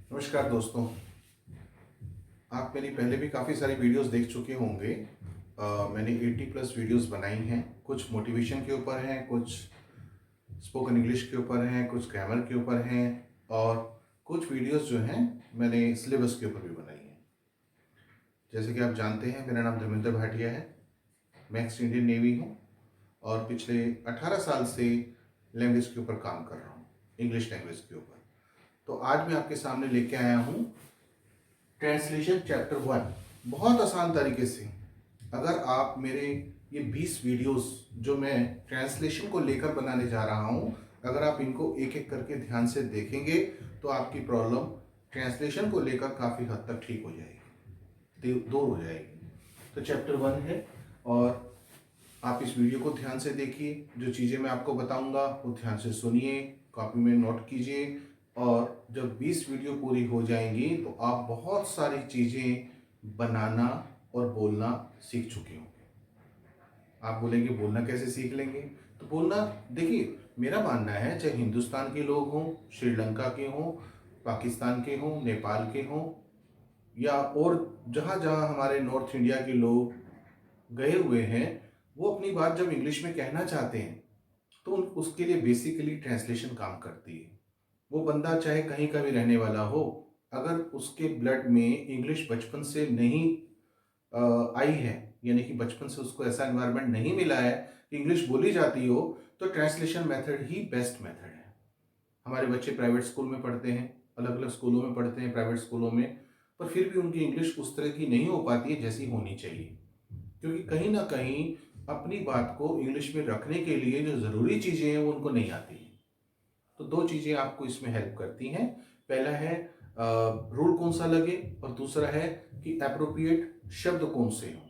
नमस्कार दोस्तों। आप मेरी पहले भी काफ़ी सारी वीडियोस देख चुके होंगे। मैंने 80 प्लस वीडियोस बनाई हैं। कुछ मोटिवेशन के ऊपर हैं, कुछ स्पोकन इंग्लिश के ऊपर हैं, कुछ ग्रामर के ऊपर हैं और कुछ वीडियोस जो हैं मैंने सिलेबस के ऊपर भी बनाई हैं। जैसे कि आप जानते हैं, मेरा नाम धर्मेंद्र भाटिया है। मैं एक्स इंडियन नेवी हूँ और पिछले 18 साल से लैंग्वेज के ऊपर काम कर रहा हूँ, इंग्लिश लैंग्वेज के ऊपर। तो आज मैं आपके सामने लेके आया हूँ ट्रांसलेशन चैप्टर 1 बहुत आसान तरीके से। अगर आप मेरे ये 20 वीडियोस जो मैं ट्रांसलेशन को लेकर बनाने जा रहा हूँ, अगर आप इनको एक एक करके ध्यान से देखेंगे तो आपकी प्रॉब्लम ट्रांसलेशन को लेकर काफ़ी हद तक ठीक हो जाएगी, दूर हो जाएगी। तो चैप्टर 1 है और आप इस वीडियो को ध्यान से देखिए। जो चीज़ें मैं आपको बताऊंगा वो ध्यान से सुनिए, कॉपी में नोट कीजिए और जब 20 वीडियो पूरी हो जाएंगी तो आप बहुत सारी चीज़ें बनाना और बोलना सीख चुके होंगे। आप बोलेंगे बोलना कैसे सीख लेंगे? तो बोलना, देखिए, मेरा मानना है चाहे हिंदुस्तान के लोग हों, श्रीलंका के हों, पाकिस्तान के हों, नेपाल के हों या और जहाँ जहाँ हमारे नॉर्थ इंडिया के लोग गए हुए हैं, वो अपनी बात जब इंग्लिश में कहना चाहते हैं तो उसके लिए बेसिकली ट्रांसलेशन काम करती है। वो बंदा चाहे कहीं का भी रहने वाला हो, अगर उसके ब्लड में इंग्लिश बचपन से नहीं आई है, यानी कि बचपन से उसको ऐसा एनवायरनमेंट नहीं मिला है कि इंग्लिश बोली जाती हो, तो ट्रांसलेशन मेथड ही बेस्ट मेथड है। हमारे बच्चे प्राइवेट स्कूल में पढ़ते हैं, अलग अलग स्कूलों में पढ़ते हैं, प्राइवेट स्कूलों में, पर फिर भी उनकी इंग्लिश उस तरह की नहीं हो पाती है जैसी होनी चाहिए, क्योंकि कहीं ना कहीं अपनी बात को इंग्लिश में रखने के लिए जो ज़रूरी चीज़ें हैं वो उनको नहीं आती हैं। तो दो चीज़ें आपको इसमें हेल्प करती हैं। पहला है रूल कौन सा लगे और दूसरा है कि एप्रोप्रिएट शब्द कौन से हों।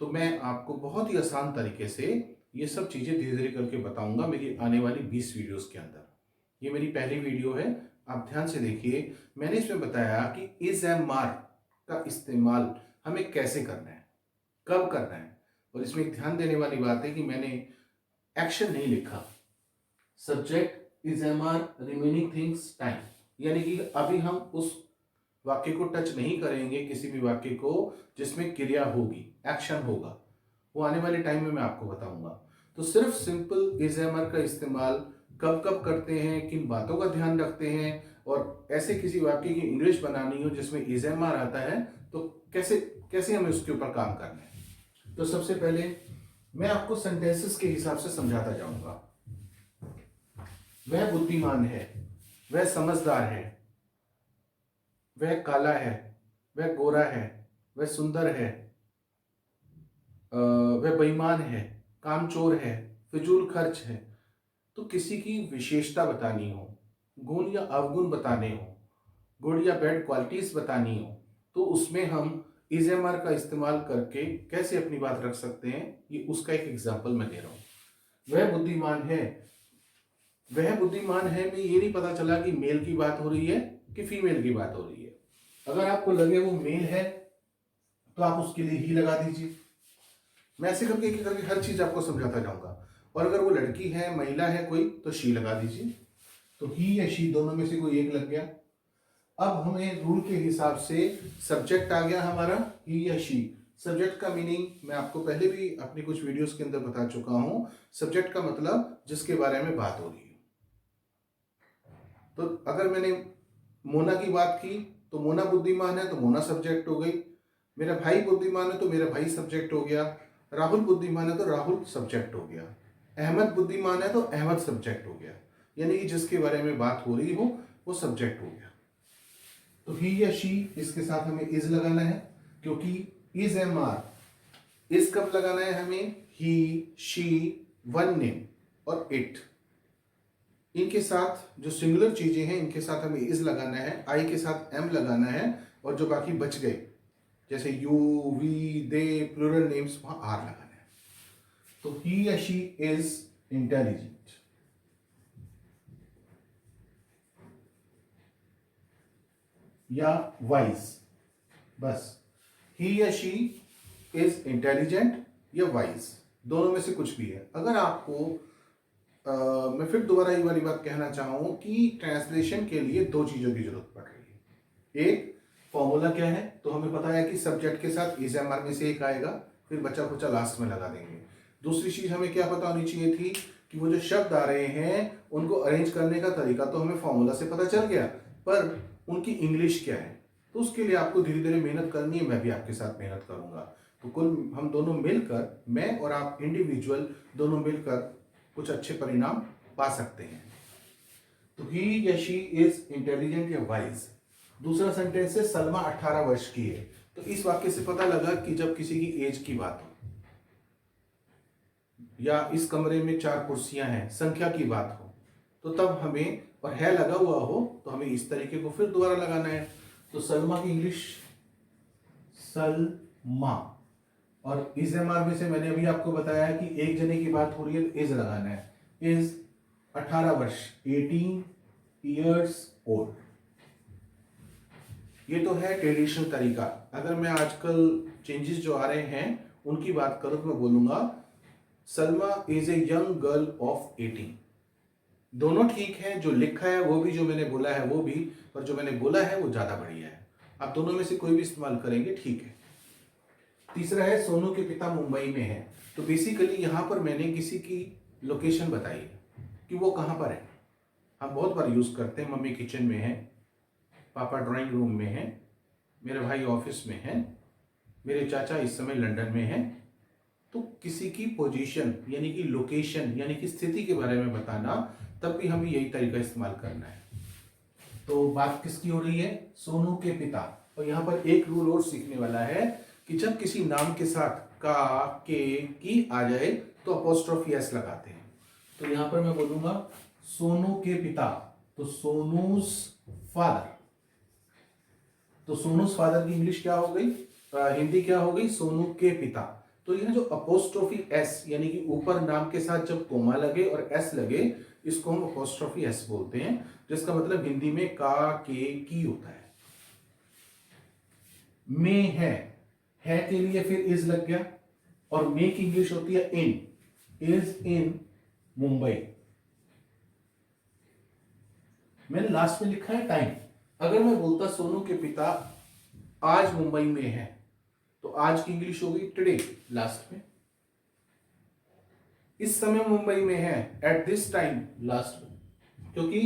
तो मैं आपको बहुत ही आसान तरीके से ये सब चीज़ें धीरे धीरे करके बताऊंगा मेरी आने वाली 20 वीडियोस के अंदर। ये मेरी पहली वीडियो है, आप ध्यान से देखिए। मैंने इसमें बताया कि इज एम आर का इस्तेमाल हमें कैसे करना है, कब करना है। और इसमें एक ध्यान देने वाली बात है कि मैंने एक्शन नहीं लिखा। Subject is am are remaining things time, यानी कि अभी हम उस वाक्य को टच नहीं करेंगे, किसी भी वाक्य को जिसमें क्रिया होगी, एक्शन होगा, वो आने वाले टाइम में मैं आपको बताऊंगा। तो सिर्फ सिंपल इज एम आर का इस्तेमाल कब कब करते हैं, किन बातों का ध्यान रखते हैं, और ऐसे किसी वाक्य की इंग्लिश बनानी हो जिसमें इज एम आर आता है तो कैसे कैसे हमें उसके ऊपर काम करना है। तो सबसे पहले मैं आपको सेंटेंसेस के हिसाब से समझाता जाऊंगा। वह बुद्धिमान है, वह समझदार है, वह काला है, वह गोरा है, वह सुंदर है, वह बेईमान है, कामचोर है, फिजूल खर्च है। तो किसी की विशेषता बतानी हो, गुण या अवगुण बताने हो, गुड या बैड क्वालिटीज बतानी हो, तो उसमें हम इज एम आर का इस्तेमाल करके कैसे अपनी बात रख सकते हैं, ये उसका एक एग्जाम्पल मैं दे रहा हूं। वह बुद्धिमान है, वह बुद्धिमान है में ये नहीं पता चला कि मेल की बात हो रही है कि फीमेल की बात हो रही है। अगर आपको लगे वो मेल है तो आप उसके लिए ही लगा दीजिए। मैं ऐसे करके एक करके हर चीज आपको समझाता जाऊंगा। और अगर वो लड़की है, महिला है कोई, तो शी लगा दीजिए। तो ही या शी दोनों में से कोई एक लग गया। अब हमें रूल के हिसाब से सब्जेक्ट आ गया हमारा ही या शी। सब्जेक्ट का मीनिंग मैं आपको पहले भी अपनी कुछ वीडियोस के अंदर बता चुका हूं। सब्जेक्ट का मतलब जिसके बारे में बात हो रही है। तो अगर मैंने मोना की बात की तो मोना बुद्धिमान है तो मोना सब्जेक्ट हो गई। मेरा भाई बुद्धिमान है तो मेरा भाई सब्जेक्ट हो गया। राहुल बुद्धिमान है तो राहुल सब्जेक्ट हो गया। अहमद बुद्धिमान है तो अहमद सब्जेक्ट हो गया। यानी कि जिसके बारे में बात हो रही हो वो सब्जेक्ट हो गया। तो ही या शी, इसके साथ हमें इज लगाना है, क्योंकि इज एम आर। इज कब लगाना है हमें? ही, शी, वन नेम और इट, इनके साथ जो सिंगुलर चीजें हैं इनके साथ हमें इज लगाना है, आई के साथ एम लगाना है, और जो बाकी बच गए जैसे you, we, they, plural names, वहां आर लगाना है। तो ही या शी इज इंटेलिजेंट या वाइज, बस ही या शी इज इंटेलिजेंट या वाइज, दोनों में से कुछ भी है। अगर आपको मैं फिर दोबारा ये वाली बात कहना चाहूँ कि ट्रांसलेशन के लिए दो चीज़ों की जरूरत पड़ रही है। एक फॉर्मूला क्या है, तो हमें पता है कि सब्जेक्ट के साथ इज एम आर में से एक आएगा, फिर बचा कुचा लास्ट में लगा देंगे। दूसरी चीज हमें क्या पता होनी चाहिए थी कि वो जो शब्द आ रहे हैं उनको अरेंज करने का तरीका तो हमें फॉर्मूला से पता चल गया, पर उनकी इंग्लिश क्या है, तो उसके लिए आपको धीरे धीरे मेहनत करनी है, मैं भी आपके साथ मेहनत करूंगा। तो कुल हम दोनों मिलकर, मैं और आप इंडिविजुअल दोनों मिलकर कुछ अच्छे परिणाम पा सकते हैं। तो ही या शी इज इंटेलिजेंट या वाइज। दूसरा सेंटेंस है सलमा 18 वर्ष की है। तो इस वाक्य से पता लगा कि जब किसी की एज की बात हो, या इस कमरे में 4 कुर्सियां हैं, संख्या की बात हो, तो तब हमें, और है लगा हुआ हो तो हमें इस तरीके को फिर दोबारा लगाना है। तो सलमा की इंग्लिश सलमा, और इज एम आर में से मैंने अभी आपको बताया है कि एक जने की बात हो रही है तो इज लगाना है। इज 18 वर्ष, 18 ईयर्स ओल्ड। ये तो है ट्रेडिशनल तरीका। अगर मैं आजकल चेंजेस जो आ रहे हैं उनकी बात करूं तो मैं बोलूंगा Salma is a young girl of 18। दोनों ठीक है, जो लिखा है वो भी, जो मैंने बोला है वो भी, पर जो मैंने बोला है वो ज्यादा बढ़िया है। आप दोनों में से कोई भी इस्तेमाल करेंगे ठीक है। तीसरा है सोनू के पिता मुंबई में है। तो बेसिकली यहां पर मैंने किसी की लोकेशन बताई है कि वो कहां पर है। हम बहुत बार यूज करते हैं, मम्मी किचन में है, पापा ड्राइंग रूम में है, मेरे भाई ऑफिस में है, मेरे चाचा इस समय लंदन में है। तो किसी की पोजीशन यानी कि लोकेशन यानी कि स्थिति के बारे में बताना, तब भी हमें यही तरीका इस्तेमाल करना है। तो बात किसकी हो रही है, सोनू के पिता। और यहां पर एक रूल और सीखने वाला है कि जब किसी नाम के साथ का, के, की आ जाए तो अपोस्ट्रोफी एस लगाते हैं। तो यहां पर मैं बोलूंगा सोनू के पिता, तो सोनूस फादर। तो सोनूस फादर की इंग्लिश क्या हो गई, हिंदी क्या हो गई, सोनू के पिता। तो यह जो अपोस्ट्रोफी एस यानी कि ऊपर नाम के साथ जब कोमा लगे और एस लगे, इसको हम अपोस्ट्रोफी एस बोलते हैं, जिसका मतलब हिंदी में का, के, की होता है। में है के लिए फिर इज लग गया, और मे की इंग्लिश होती है इन, इज इन मुंबई। मैंने लास्ट में लिखा है टाइम। अगर मैं बोलता सोनू के पिता आज मुंबई में है, तो आज की इंग्लिश हो गई टुडे लास्ट में। इस समय मुंबई में है, एट दिस टाइम लास्ट में। क्योंकि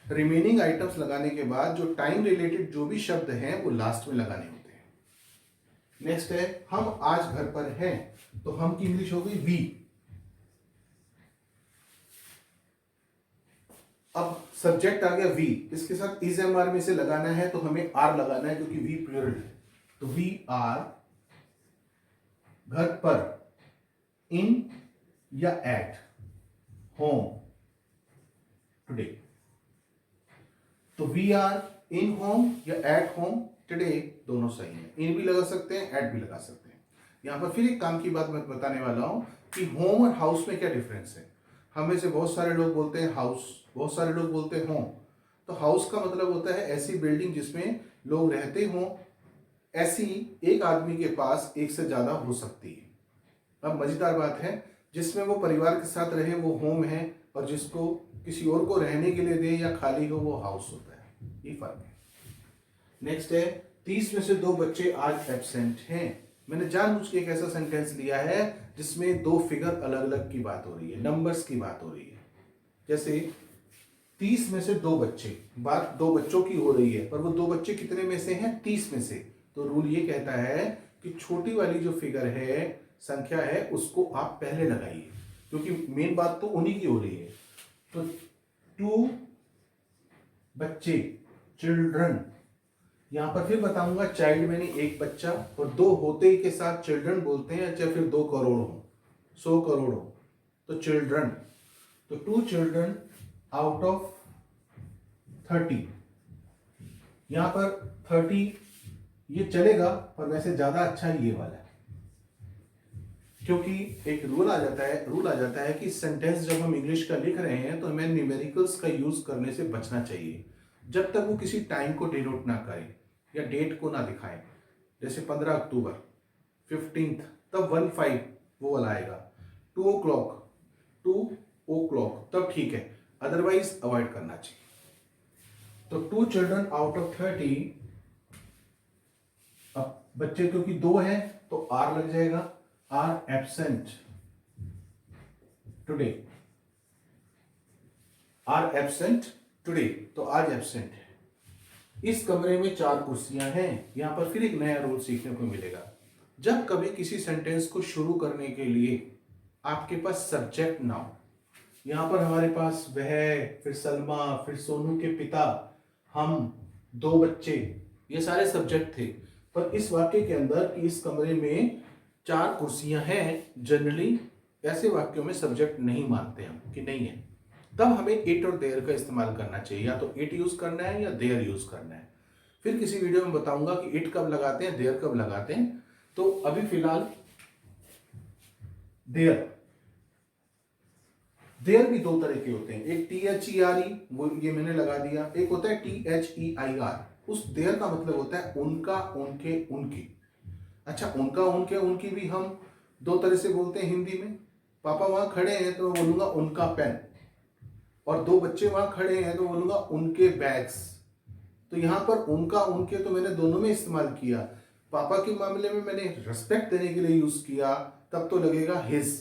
रिमेनिंग आइटम्स लगाने के बाद जो टाइम रिलेटेड जो भी शब्द हैं वो लास्ट में लगाने होते हैं। नेक्स्ट है हम आज घर पर हैं, तो हम की इंग्लिश हो गई वी। अब सब्जेक्ट आ गया वी, इसके साथ इज एम आर में से लगाना है तो हमें आर लगाना है क्योंकि वी प्लूरल है। तो वी आर घर पर, इन या एट होम टुडे। तो वी आर इन होम या एट होम टुडे, दोनों सही है। इन भी लगा सकते हैं, एट भी लगा सकते हैं। यहां पर फिर एक काम की बात मैं बताने वाला हूं कि होम और हाउस में क्या डिफरेंस है। हमें से बहुत सारे लोग बोलते हैं हाउस, बहुत सारे लोग बोलते हैं होम। तो हाउस का मतलब होता है ऐसी बिल्डिंग जिसमें लोग रहते हों, ऐसी एक आदमी के पास एक से ज्यादा हो सकती है। अब मजेदार बात है, जिसमें वो परिवार के साथ रहे वो होम है, और जिसको किसी और को रहने के लिए दे या खाली हो वो हाउस होता है। ये फर्क है। नेक्स्ट है 30 में से 2 बच्चे आज एब्सेंट हैं। मैंने जानबूझ के एक ऐसा सेंटेंस लिया है जिसमें 2 फिगर अलग अलग की बात हो रही है, नंबर्स की बात हो रही है। जैसे 30 में से 2 बच्चे, बात 2 बच्चों की हो रही है, पर वो 2 बच्चे कितने में से हैं, 30 में से। तो रूल ये कहता है कि छोटी वाली जो फिगर है, संख्या है, उसको आप पहले लगाइए, क्योंकि मेन बात तो उन्हीं की हो रही है। तो 2 बच्चे, चिल्ड्रन। यहां पर फिर बताऊंगा चाइल्ड मैंने एक बच्चा, और 2 होते ही के साथ चिल्ड्रन बोलते हैं, चाहे फिर 2 करोड़ हो, 100 करोड़ हो, तो चिल्ड्रन। तो 2 चिल्ड्रन आउट ऑफ 30। यहां पर 30 ये चलेगा, पर वैसे ज्यादा अच्छा ये वाला है, क्योंकि एक रूल आ जाता है कि सेंटेंस जब हम इंग्लिश का लिख रहे हैं तो हमें न्यूमेरिकल्स का यूज करने से बचना चाहिए, जब तक वो किसी टाइम को डिनोट ना करे या डेट को ना दिखाए। जैसे 15 अक्टूबर, 15th, तब 15 वो वाला आएगा। 2 o'clock, 2 o'clock, तब ठीक है, अदरवाइज अवॉइड करना चाहिए। तो 2 चिल्ड्रन आउट ऑफ 30 अब बच्चे क्योंकि 2 हैं तो आर लग जाएगा, are absent today, are absent today, तो आज एब्सेंट है। इस कमरे में 4 कुर्सियां हैं। यहां पर फिर एक नया रूल सीखने को मिलेगा। जब कभी किसी सेंटेंस को शुरू करने के लिए आपके पास सब्जेक्ट ना हो, यहां पर हमारे पास वह, फिर सलमा, फिर सोनू के पिता, हम, 2 बच्चे, ये सारे सब्जेक्ट थे। पर इस वाक्य के अंदर कि इस कमरे में 4 कुर्सियां हैं, जनरली ऐसे वाक्यों में सब्जेक्ट नहीं मानते हम कि नहीं है, तब हमें इट और देयर का इस्तेमाल करना चाहिए। या तो इट यूज करना है या देयर यूज करना है। फिर किसी वीडियो में बताऊंगा कि इट कब लगाते हैं, देयर कब लगाते हैं। तो अभी फिलहाल देयर, देयर भी 2 तरह के होते हैं। एक THERE, वो ये मैंने लगा दिया। एक होता है THEIR। उस देयर का मतलब होता है उनका, उनके, उनकी। अच्छा, उनका, उनके, उनकी भी हम 2 तरह से बोलते हैं हिंदी में। पापा वहां खड़े हैं तो मैं बोलूंगा उनका पेन, और 2 बच्चे वहां खड़े हैं तो बोलूंगा उनके बैग्स। तो यहां पर उनका, उनके तो मैंने दोनों में इस्तेमाल किया। पापा के मामले में मैंने रिस्पेक्ट देने के लिए यूज किया, तब तो लगेगा हिज।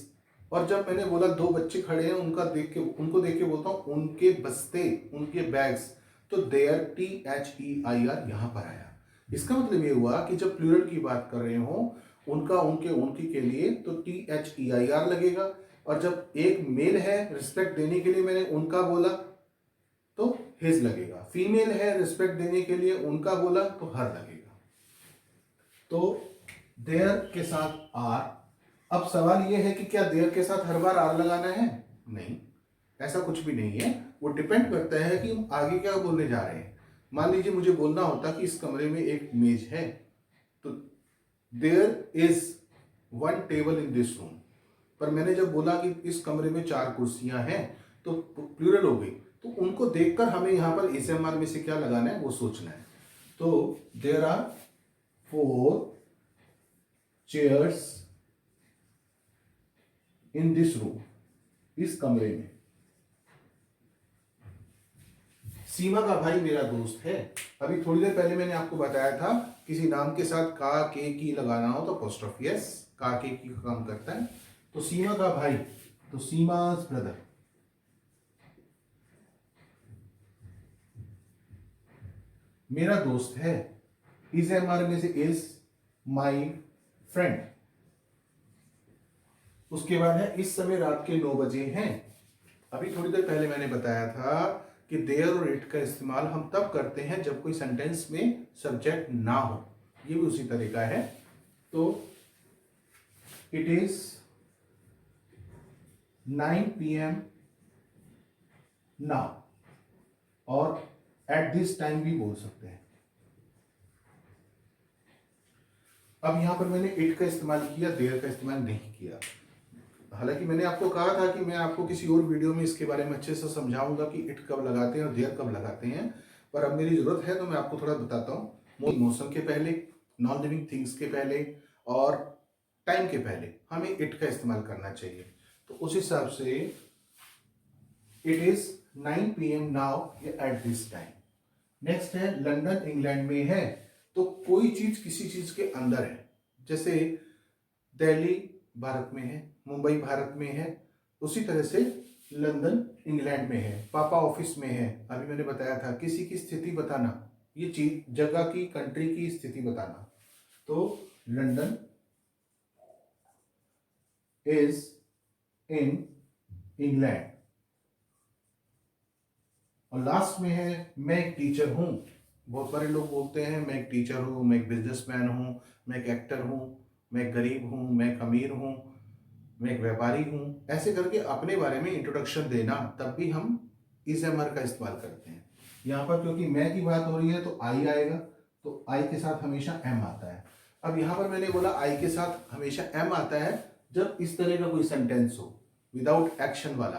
और जब मैंने बोला 2 बच्चे खड़े हैं, उनका देख के, उनको देख के बोलता हूं उनके बस्ते, उनके बैग्स, तो देयर THEIR यहां पर आया। इसका मतलब ये हुआ कि जब प्लूरल की बात कर रहे हो, उनका, उनके, उनकी के लिए तो THEIR लगेगा। और जब एक मेल है, रिस्पेक्ट देने के लिए मैंने उनका बोला तो हिज लगेगा। फीमेल है, रिस्पेक्ट देने के लिए उनका बोला तो हर लगेगा। तो देयर के साथ आर। अब सवाल यह है कि क्या देयर के साथ हर बार आर लगाना है? नहीं, ऐसा कुछ भी नहीं है। वो डिपेंड करता है कि हम आगे क्या बोलने जा रहे हैं। मान लीजिए मुझे बोलना होता कि इस कमरे में एक मेज है, तो there is 1 table in this room. पर मैंने जब बोला कि इस कमरे में 4 कुर्सियां हैं, तो प्लूरल हो गई। तो उनको देखकर हमें यहां पर एसएमआर में से क्या लगाना है वो सोचना है। तो there are 4 chairs in this room, इस कमरे में। सीमा का भाई मेरा दोस्त है। अभी थोड़ी देर पहले मैंने आपको बताया था किसी नाम के साथ का, के, की लगाना हो तो अपोस्ट्रोफी एस, का, के, की का काम करता है। तो सीमा का भाई, तो सीमा's ब्रदर। मेरा दोस्त है, इज एमआर में से इज माई फ्रेंड। उसके बाद है इस समय रात के 9 बजे हैं। अभी थोड़ी देर पहले मैंने बताया था कि देयर और इट का इस्तेमाल हम तब करते हैं जब कोई सेंटेंस में सब्जेक्ट ना हो। ये भी उसी तरह का है। तो इट इज 9 PM नाउ, और एट दिस टाइम भी बोल सकते हैं। अब यहां पर मैंने इट का इस्तेमाल किया, देयर का इस्तेमाल नहीं किया। हालांकि मैंने आपको कहा था कि मैं आपको किसी और वीडियो में इसके बारे में अच्छे से समझाऊंगा कि इट कब लगाते हैं और देयर कब लगाते हैं। पर अब मेरी जरूरत है तो मैं आपको थोड़ा बताता हूँ। मौसम के पहले, नॉन लिविंग थिंग्स के पहले और टाइम के पहले हमें इट का इस्तेमाल करना चाहिए। तो उस हिसाब से it is 9 PM now, at this time. Next है लंदन इंग्लैंड में है। तो कोई चीज किसी चीज के अंदर है। जैसे दिल्ली भारत में है, मुंबई भारत में है, उसी तरह से लंदन इंग्लैंड में है। पापा ऑफिस में है, अभी मैंने बताया था। किसी की स्थिति बताना, ये चीज, जगह की, कंट्री की स्थिति बताना। तो लंदन इज इन इंग्लैंड। और लास्ट में है मैं एक टीचर हूं। बहुत सारे लोग बोलते हैं मैं एक टीचर हूं, मैं एक बिजनेसमैन हूं, मैं एक एक्टर हूं, मैं एक गरीब हूं, मैं एक अमीर हूं, मैं एक व्यापारी हूं। ऐसे करके अपने बारे में इंट्रोडक्शन देना, तब भी हम इस एमआर का इस्तेमाल करते हैं। यहाँ पर क्योंकि मैं की बात हो रही है तो आई आएगा, तो आई के साथ हमेशा एम आता है। अब यहाँ पर मैंने बोला आई के साथ हमेशा एम आता है जब इस तरह का कोई सेंटेंस हो विदाउट एक्शन वाला।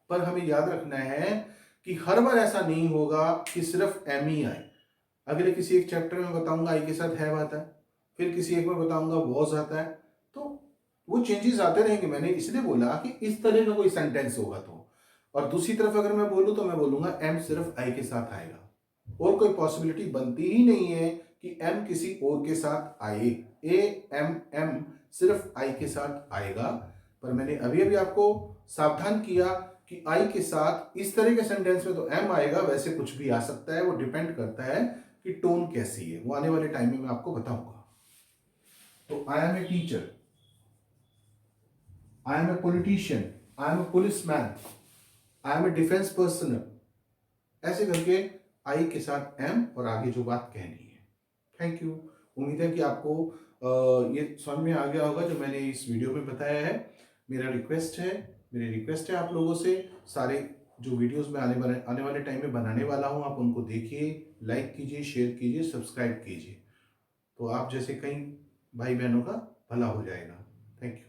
पर हमें याद रखना है कि हर बार ऐसा नहीं होगा कि सिर्फ एम ही आए। अगले किसी एक चैप्टर में बताऊंगा आई के साथ हैव आता है, फिर किसी एक में बताऊंगा वॉज आता है। तो वो चेंजेस आते रहेंगे। मैंने इसलिए बोला कि इस तरह का कोई सेंटेंस होगा तो। और दूसरी तरफ अगर मैं बोलूं तो मैं बोलूंगा एम सिर्फ आई के साथ आएगा, और कोई पॉसिबिलिटी बनती ही नहीं है कि एम किसी और के साथ आए, ए एम एम सिर्फ आई के साथ आएगा। पर मैंने अभी अभी आपको सावधान किया कि आई के साथ इस तरह के सेंटेंस में तो एम आएगा, वैसे कुछ भी आ सकता है, वो डिपेंड करता है कि टोन कैसी है, वो आने वाले टाइम में मैं आपको बताऊंगा। तो I am a teacher, I am a politician, I am a policeman, I am a defence personnel, ऐसे करके आई के साथ एम और आगे जो बात कहनी है। Thank you. उम्मीद है कि आपको ये समझ में आ गया होगा जो मैंने इस वीडियो में बताया है। मेरी रिक्वेस्ट है आप लोगों से, सारे जो वीडियोस में आने वाले टाइम में बनाने वाला हूं, आप उनको देखिए, लाइक कीजिए, शेयर कीजिए, सब्सक्राइब कीजिए, तो आप जैसे कई भाई बहनों का भला हो जाएगा। Thank you.